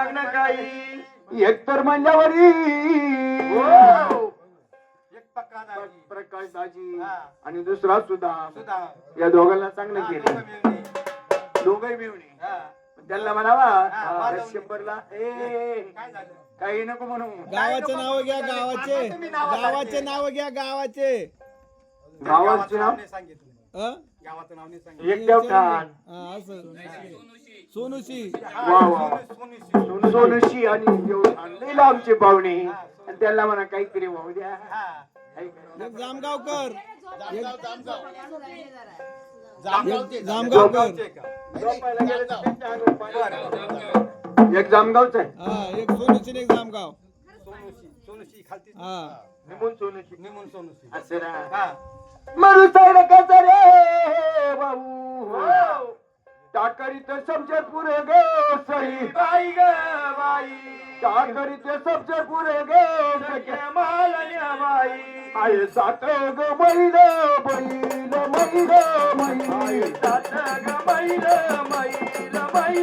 सांगणं काही एकतर म्हणल्यावरी प्रकाश दाजी आणि दुसरा सुद्धा या दोघांना चांगलं केलं दोघही मिळणे त्यांना म्हणावा शंभरला काही नको म्हणू गावाचे नाव घ्या गावाचे गावाचे नाव घ्या गावाचे गावाचे नाव एक देवठाण सोनूशी वा वा सोनूशी आणि देवठाण लई आमचे पाहुणे आणि त्यांना म्हणा काहीतरी वाहू द्या एक जामगावकर एक जामगावच आहे हा एक सोनूशी एक जामगाव हा निमून सोनूशी असं ना मरू साईड कसा रे भाऊ टाकरीत समजे पुरे गे सई बाई ग बाई टाकरीत समजे पुरे गे सखे मालन्या बाई आय सात ग बैल बैल मैल मैल सात ग बैल मैल मैल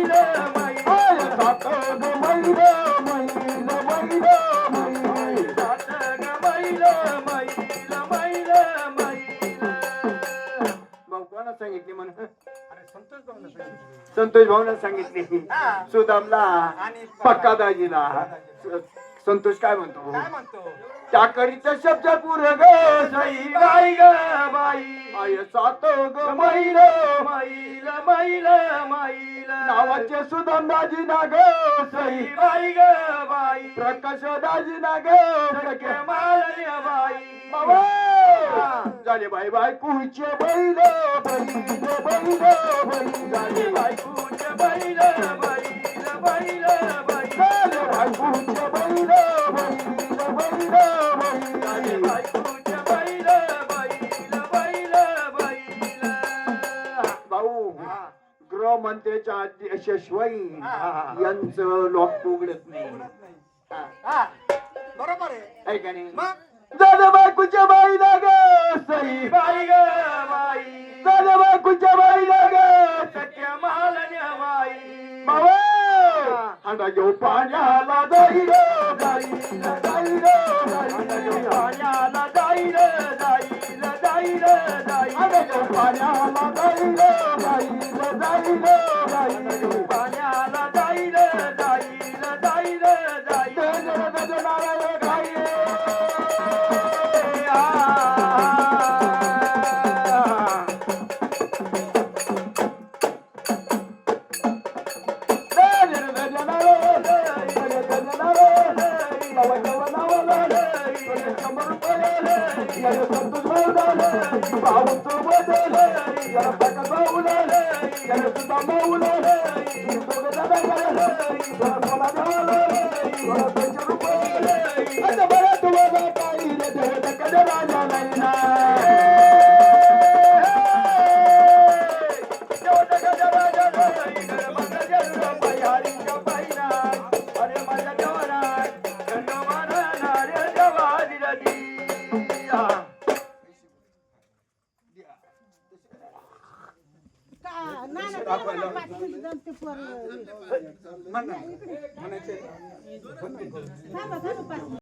मैल आय सात ग बैल मैल मैल मैल सात ग बैल मैल मैल मैल भाऊ कोणा सांगितली म्हणून संतोष भाऊना सांगितली सुदामला पक्का दाजीला संतोष काय म्हणतो टाकरीचा शब्द पुर ग सई बाई ग बाई आय सात ग मैल मैल मैल मैल नावाचे सुदाम दाजी ना ग सई बाई ग बाई प्रकाश दाजी ना ग सखे मालन्या बाई बाबा झाले बाई बाई कुचे बैल बैल बैल बैल झाले बाई कुचे बैल बैल बैल बैल झाले बाई कुचे बैल बैल बैल बैल झाले बाई कुचे बैल बैल बैल बैल भाऊ गृहमंत्र्याच्या यशस्वी यांचं लॉक उघडत नाही बरोबर आहे का नाही झालं बायकोच्या बाईला ग सई बाई ग बाई झालं बायकोच्या बाईला ग सख्या मालन्या बाई बाबा हांडा घेऊ पाण्याला जाईल जाईल जाईल हांडा घेऊ पाण्याला जाईल जाईल जाईल जाईल हांडा घेऊ पाण्याला जाईल जाईल जाईल जाईल घेऊ पाण्याला जाईल जाईल जाईल जाईल म्हणायचे